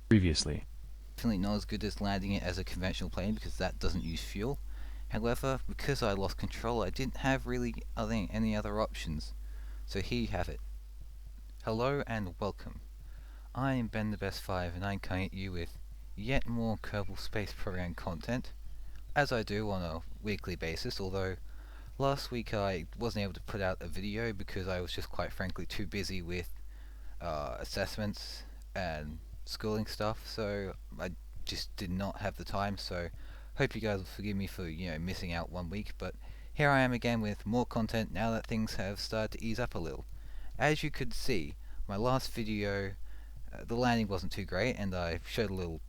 Previously. Definitely not as good as landing it as a conventional plane because that doesn't use fuel. However, because I lost control, I didn't have really any other options. So here you have it. Hello and welcome. I am Ben the Best 5 and I'm coming at you with yet more Kerbal Space Program content, as I do on a weekly basis, although last week I wasn't able to put out a video because I was just quite frankly too busy with assessments and schooling stuff, so I just did not have the time. So hope you guys will forgive me for missing out 1 week, but here I am again with more content now that things have started to ease up a little. As you could see, my last video, the landing wasn't too great, and I showed a little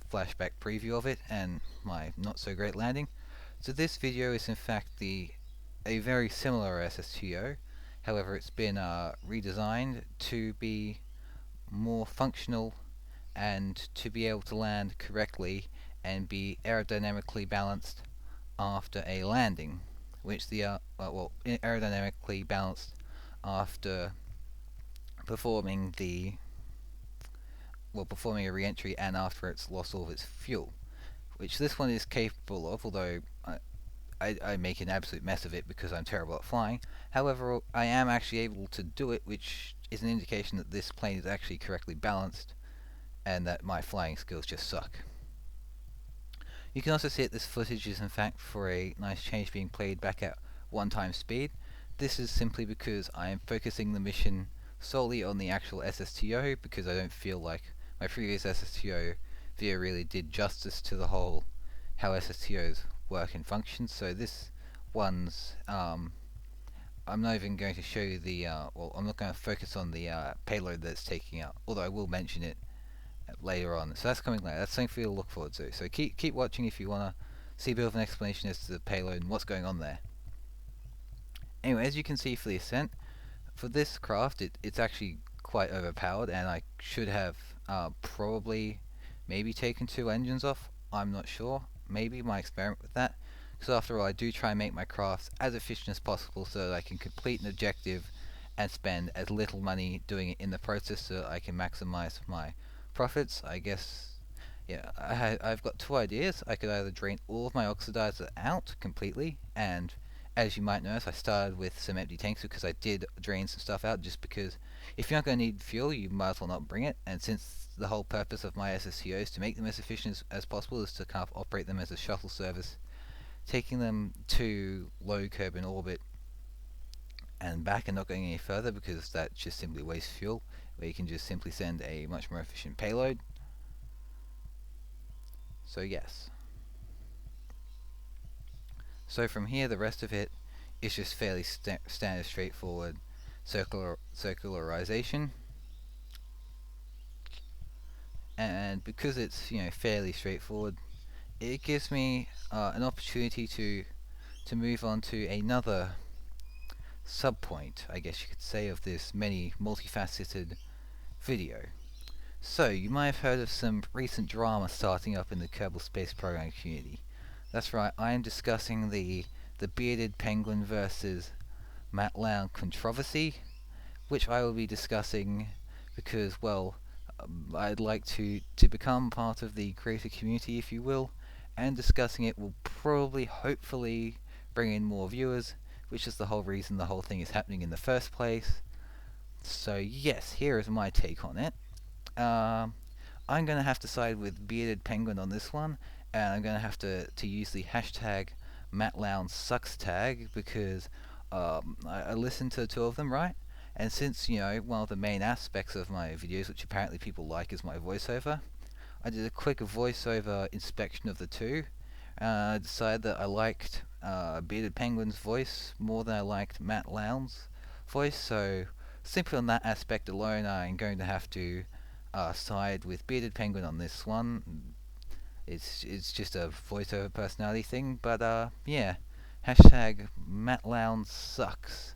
flashback preview of it and my not so great landing. So this video is in fact a very similar SSTO. However, it's been redesigned to be more functional and to be able to land correctly and be aerodynamically balanced after a landing, which aerodynamically balanced after performing performing a re-entry and after it's lost all of its fuel, which this one is capable of, although I make an absolute mess of it because I'm terrible at flying. However, I am actually able to do it, which is an indication that this plane is actually correctly balanced and that my flying skills just suck. You can also see that this footage is in fact for a nice change being played back at 1 time speed. This is simply because I am focusing the mission solely on the actual SSTO because I don't feel like my previous SSTO video really did justice to the whole how SSTOs work and function. So this one's I'm not even going to show you I'm not going to focus on the payload that's taking out, although I will mention it later on. So that's coming later. That's something for you to look forward to. So keep watching if you want to see a bit of an explanation as to the payload and what's going on there. Anyway, as you can see for the Ascent, for this craft, it's actually quite overpowered, and I should have probably maybe taken 2 engines off. I'm not sure. Maybe my experiment with that. Because after all, I do try and make my crafts as efficient as possible so that I can complete an objective and spend as little money doing it in the process so that I can maximize my profits. I guess, yeah, I've got 2 ideas. I could either drain all of my oxidizer out completely, and as you might notice, I started with some empty tanks because I did drain some stuff out, just because if you're not going to need fuel, you might as well not bring it. And since the whole purpose of my SSTO is to make them as efficient as possible, is to kind of operate them as a shuttle service, taking them to low Kerbin orbit and back and not going any further, because that just simply wastes fuel, where you can just simply send a much more efficient payload. So yes. So from here, the rest of it is just fairly standard, straightforward circularization. And because it's fairly straightforward, it gives me an opportunity to move on to another subpoint, I guess you could say, of this many multifaceted video. So, you might have heard of some recent drama starting up in the Kerbal Space Program community. That's right, I am discussing the bearded penguin versus Mattlown controversy, which I will be discussing because, well, I'd like to become part of the creator community, if you will, and discussing it will probably, hopefully, bring in more viewers, which is the whole reason the whole thing is happening in the first place. So yes, here is my take on it. I'm going to have to side with Bearded Penguin on this one, and I'm going to have to use the hashtag mattlownesux tag because I listened to the 2 of them, right? And since, one of the main aspects of my videos, which apparently people like, is my voiceover, I did a quick voiceover inspection of the 2. I decided that I liked Bearded Penguin's voice more than I liked Matt Lowndes' voice, so simply on that aspect alone, I'm going to have to side with Bearded Penguin on this one. It's just a voiceover personality thing, but yeah. Hashtag Matt Lowndes sucks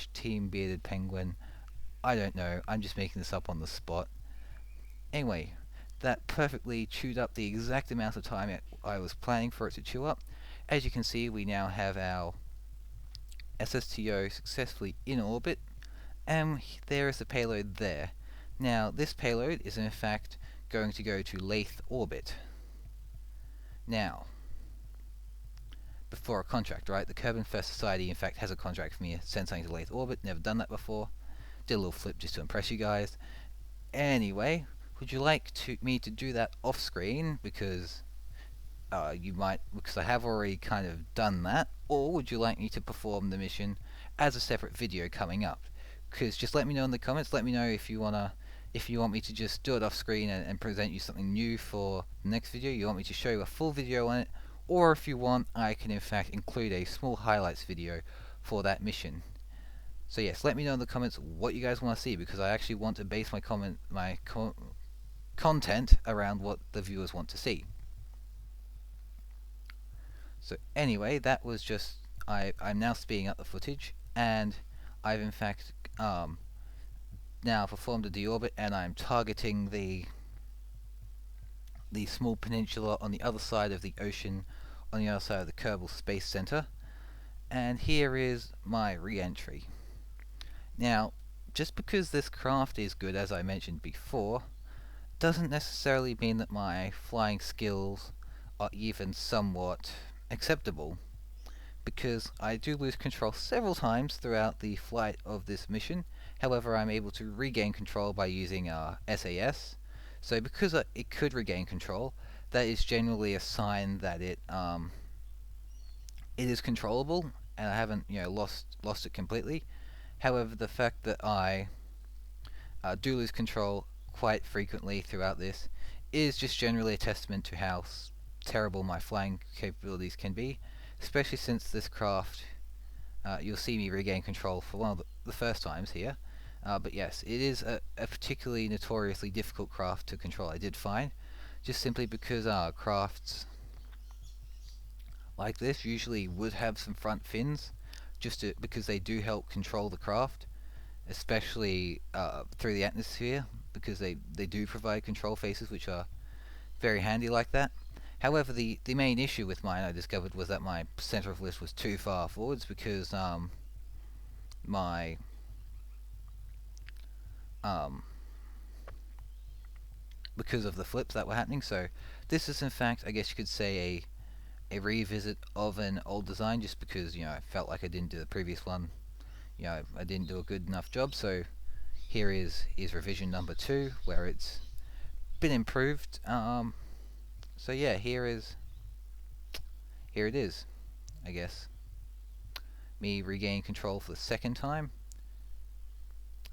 / Team Bearded Penguin. I don't know. I'm just making this up on the spot. Anyway, that perfectly chewed up the exact amount of time I was planning for it to chew up. As you can see, we now have our SSTO successfully in orbit, and there is the payload there. Now, this payload is in fact going to go to Lathe orbit. Now, before a contract, right? The Kerbin First Society, in fact, has a contract for me to send something to Lathe orbit. Never done that before. Did a little flip just to impress you guys. Anyway, would you like me to do that off screen because you might, because I have already kind of done that, or would you like me to perform the mission as a separate video coming up? Because just let me know in the comments. Let me know if you want me to just do it off screen and present you something new for the next video. You want me to show you a full video on it, or if you want, I can in fact include a small highlights video for that mission. So yes, let me know in the comments what you guys want to see, because I actually want to base my content around what the viewers want to see. So anyway, that was just, I'm now speeding up the footage, and I've in fact now performed a deorbit, and I'm targeting the small peninsula on the other side of the ocean, on the other side of the Kerbal Space Center. And here is my re-entry. Now, just because this craft is good, as I mentioned before, doesn't necessarily mean that my flying skills are even somewhat acceptable, because I do lose control several times throughout the flight of this mission. However, I'm able to regain control by using SAS. So because it could regain control, that is generally a sign that it is controllable, and I haven't lost it completely. However, the fact that I do lose control quite frequently throughout this is just generally a testament to how terrible my flying capabilities can be, especially since this craft, you'll see me regain control for one of the first times here. But yes, it is a particularly notoriously difficult craft to control, I did find, just simply because crafts like this usually would have some front fins, because they do help control the craft, especially through the atmosphere, because they do provide control faces which are very handy like that. However, the main issue with mine, I discovered, was that my center of lift was too far forwards, because because of the flips that were happening. So this is in fact, I guess you could say, a revisit of an old design, just because I felt like I didn't do the previous one. I didn't do a good enough job. So here is revision number 2, where it's been improved. So yeah, here it is, I guess. Me regaining control for the second time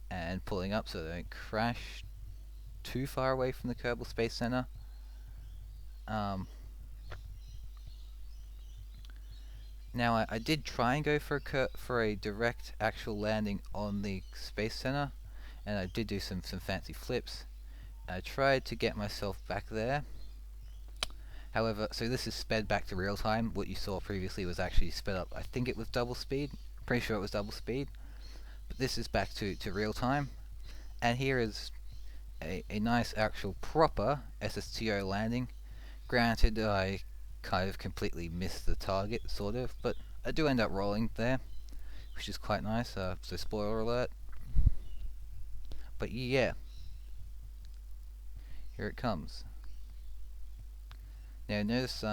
and pulling up so that I don't crash too far away from the Kerbal Space Center. Now I did try and go for a direct actual landing on the Space Center, and I did do some fancy flips. I tried to get myself back there. However, so this is sped back to real time. What you saw previously was actually sped up. I think it was double speed. Pretty sure it was double speed. But this is back to real time. And here is a nice actual proper SSTO landing. Granted, I kind of completely missed the target, sort of, but I do end up rolling there, which is quite nice. So spoiler alert. But yeah, here it comes. Now notice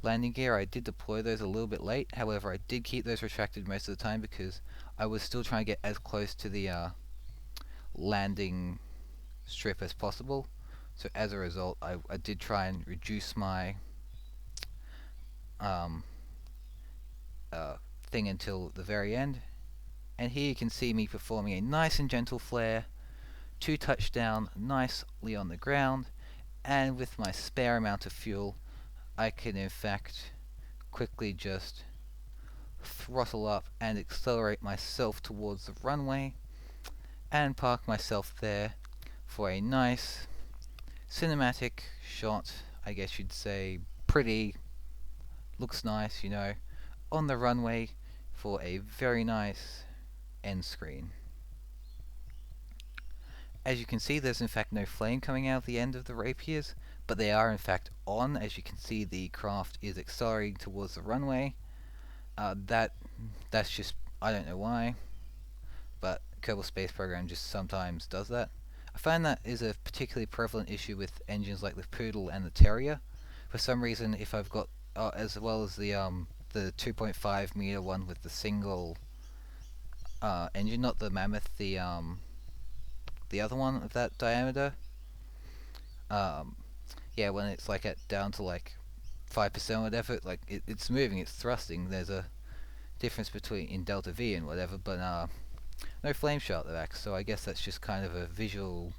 landing gear, I did deploy those a little bit late. However, I did keep those retracted most of the time because I was still trying to get as close to the landing strip as possible. So as a result, I did try and reduce my thing until the very end. And here you can see me performing a nice and gentle flare to touch down nicely on the ground, and with my spare amount of fuel I can in fact quickly just throttle up and accelerate myself towards the runway and park myself there for a nice cinematic shot, I guess you'd say. Pretty, looks nice, on the runway for a very nice end screen. As you can see, there's in fact no flame coming out of the end of the rapiers, but they are in fact on. As you can see, the craft is accelerating towards the runway. That's just, I don't know why, but Kerbal Space Program just sometimes does that. I find that is a particularly prevalent issue with engines like the Poodle and the Terrier. For some reason, if I've got as well as the 2.5 meter one with the single engine, not the Mammoth, the other one of that diameter. Um, yeah, when it's like at down to like 5% or whatever, like it's moving, it's thrusting. There's a difference between in delta V and whatever, but no flame shot at the back. So I guess that's just kind of a visual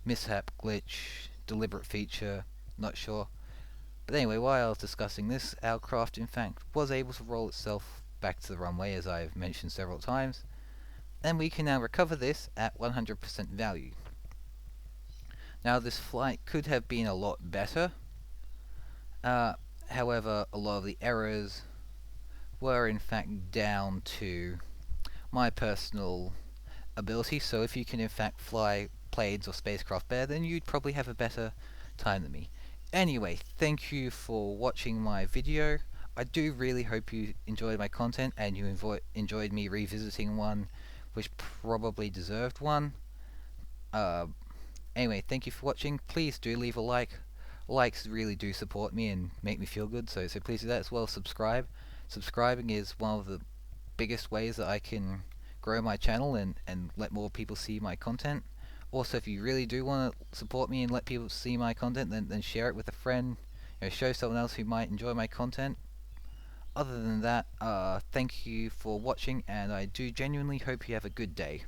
mishap, glitch, deliberate feature. Not sure. But anyway, while I was discussing this, our craft in fact was able to roll itself back to the runway, as I've mentioned several times, and we can now recover this at 100% value. Now this flight could have been a lot better. Uh, However, a lot of the errors were in fact down to my personal ability. So if you can in fact fly planes or spacecraft better, then you'd probably have a better time than me. Anyway, thank you for watching my video. I do really hope you enjoyed my content and you enjoyed me revisiting one which probably deserved one. Uh, anyway, thank you for watching. Please do leave a like. Likes really do support me and make me feel good, so please do that as well. Subscribe. Subscribing is one of the biggest ways that I can grow my channel and let more people see my content. Also, if you really do want to support me and let people see my content, then share it with a friend. Show someone else who might enjoy my content. Other than that, thank you for watching, and I do genuinely hope you have a good day.